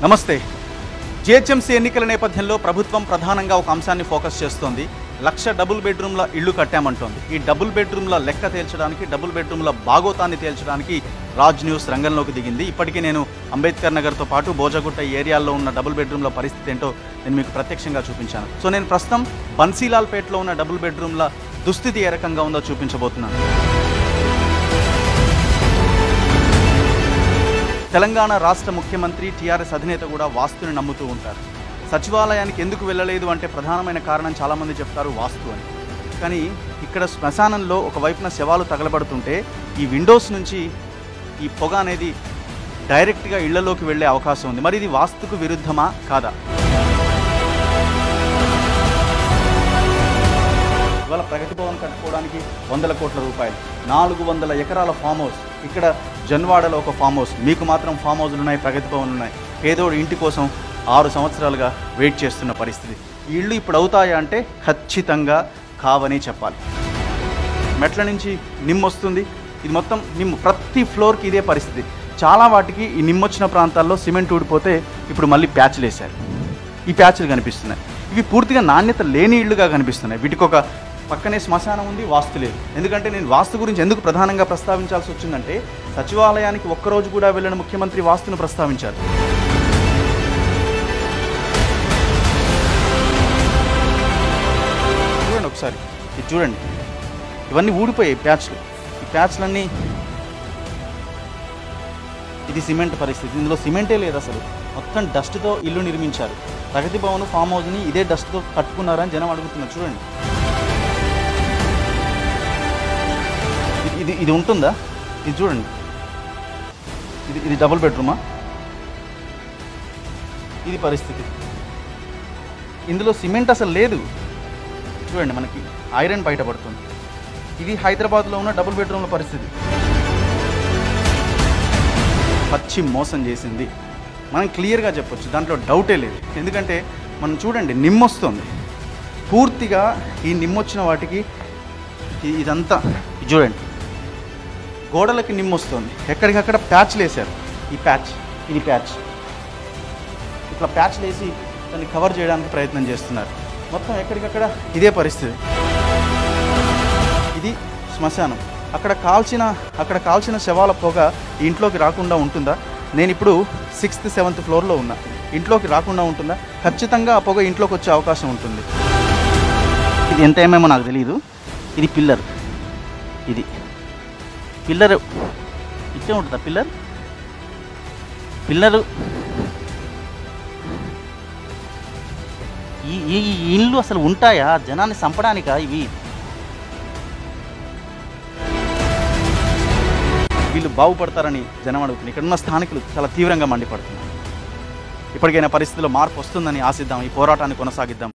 నమస్తే. జిహెచ్ఎంసీ ఎన్నికల నేపథ్యంలో ప్రభుత్వం ప్రధానంగా ఒక అంశాన్ని ఫోకస్ చేస్తోంది. 1,00,000 డబుల్ బెడ్రూమ్ల ఇళ్లు కట్టామంటోంది. ఈ డబుల్ బెడ్రూమ్ల లెక్క తేల్చడానికి, డబుల్ బెడ్రూమ్ల బాగోతాన్ని తేల్చడానికి రాజ్ న్యూస్ రంగంలోకి దిగింది. ఇప్పటికీ నేను అంబేద్కర్ నగర్తో పాటు బోజగుట్ట ఏరియాల్లో ఉన్న డబుల్ బెడ్రూమ్ల పరిస్థితి ఏంటో నేను మీకు ప్రత్యక్షంగా చూపించాను. సో నేను ప్రస్తుతం బన్సీలాల్పేటలో ఉన్న డబుల్ బెడ్రూమ్ల దుస్థితి ఏ రకంగా ఉందో చూపించబోతున్నాను. తెలంగాణ రాష్ట్ర ముఖ్యమంత్రి టీఆర్ఎస్ అధినేత కూడా వాస్తుని నమ్ముతూ ఉంటారు. సచివాలయానికి ఎందుకు వెళ్ళలేదు అంటే ప్రధానమైన కారణం చాలామంది చెప్తారు వాస్తు అని. కానీ ఇక్కడ శ్మశానంలో ఒకవైపున శవాలు తగలబడుతుంటే ఈ విండోస్ నుంచి ఈ పొగ అనేది డైరెక్ట్గా ఇళ్లలోకి వెళ్ళే అవకాశం ఉంది. మరి ఇది వాస్తుకు విరుద్ధమా కాదా? ఇవాళ ప్రగతి భవన్ కట్టుకోవడానికి 100 కోట్ల రూపాయలు, 400 ఎకరాల ఫామ్ హౌస్, ఇక్కడ జన్వాడలో ఒక ఫామ్ హౌస్, మీకు మాత్రం ఫామ్ హౌస్లు ఉన్నాయి, ప్రగతి భవన్లు ఉన్నాయి. పేదోడు ఇంటి కోసం 6 సంవత్సరాలుగా వెయిట్ చేస్తున్న పరిస్థితి. ఈ ఇళ్ళు ఇప్పుడు అవుతాయా అంటే ఖచ్చితంగా కావని చెప్పాలి. మెట్ల నుంచి నిమ్మొస్తుంది, ఇది మొత్తం నిమ్ము, ప్రతి ఫ్లోర్కి ఇదే పరిస్థితి. చాలా వాటికి ఈ నిమ్మొచ్చిన ప్రాంతాల్లో సిమెంట్ ఊడిపోతే ఇప్పుడు మళ్ళీ ప్యాచ్లు వేశారు. ఈ ప్యాచ్లు కనిపిస్తున్నాయి. ఇవి పూర్తిగా నాణ్యత లేని ఇళ్ళుగా కనిపిస్తున్నాయి. వీటికి ఒక పక్కనే శ్మశానం ఉంది, వాస్తు లేదు. ఎందుకంటే నేను వాస్తు గురించి ఎందుకు ప్రధానంగా ప్రస్తావించాల్సి వచ్చిందంటే సచివాలయానికి ఒక్కరోజు కూడా వెళ్ళిన ముఖ్యమంత్రి వాస్తును ప్రస్తావించారు. చూడండి ఒకసారి, ఇది చూడండి, ఇవన్నీ ఊడిపోయాయి ప్యాచ్లు. ఈ ప్యాచ్లన్నీ, ఇది సిమెంట్ పరిస్థితి. ఇందులో సిమెంటే లేదు అసలు, మొత్తం డస్ట్తో ఇల్లు నిర్మించారు. ప్రగతి భవన్ ఫామ్ హౌస్ని ఇదే డస్ట్తో కట్టుకున్నారని జనం అడుగుతున్నారు. చూడండి, ఇది ఉంటుందా? ఇది చూడండి, ఇది డబుల్ బెడ్రూమా? ఇది పరిస్థితి. ఇందులో సిమెంట్ అసలు లేదు. చూడండి, మనకి ఐరన్ బయటపడుతుంది. ఇది హైదరాబాద్లో ఉన్న డబుల్ బెడ్రూమ్ల పరిస్థితి. పచ్చి మోసం చేసింది మనం క్లియర్గా చెప్పొచ్చు, దాంట్లో డౌటే లేదు. ఎందుకంటే మనం చూడండి, నిమ్మొస్తుంది పూర్తిగా. ఈ నిమ్మొచ్చిన వాటికి ఇదంతా చూడండి, గోడలకి నిమ్మొస్తుంది, ఎక్కడికక్కడ ప్యాచ్లు వేశారు. ఈ ప్యాచ్, ఇది ప్యాచ్, ఇట్లా ప్యాచ్లు వేసి దాన్ని కవర్ చేయడానికి ప్రయత్నం చేస్తున్నారు. మొత్తం ఎక్కడికక్కడ ఇదే పరిస్థితి. ఇది శ్మశానం. అక్కడ కాల్చిన శవాల పొగ ఇంట్లోకి రాకుండా ఉంటుందా? నేను ఇప్పుడు 6th 7th ఫ్లోర్లో ఉన్నా. ఇంట్లోకి రాకుండా ఉంటుందా? ఖచ్చితంగా ఆ పొగ ఇంట్లోకి వచ్చే అవకాశం ఉంటుంది. ఇది ఎంత ఏమేమో నాకు తెలియదు. ఇది పిల్లర్, ఇది పిల్లర్ ఇట్టే ఉంటుందా? పిల్లరు ఈ ఇళ్ళు అసలు ఉంటాయా? జనాన్ని చంపడానికా ఇవి? వీళ్ళు బాగుపడతారని జనం అడుగుతున్నారు. ఇక్కడ ఉన్న స్థానికులు చాలా తీవ్రంగా మండిపడుతున్నారు. ఇప్పటికైనా పరిస్థితుల్లో మార్పు వస్తుందని ఆశిద్దాం. ఈ పోరాటాన్ని కొనసాగిద్దాం.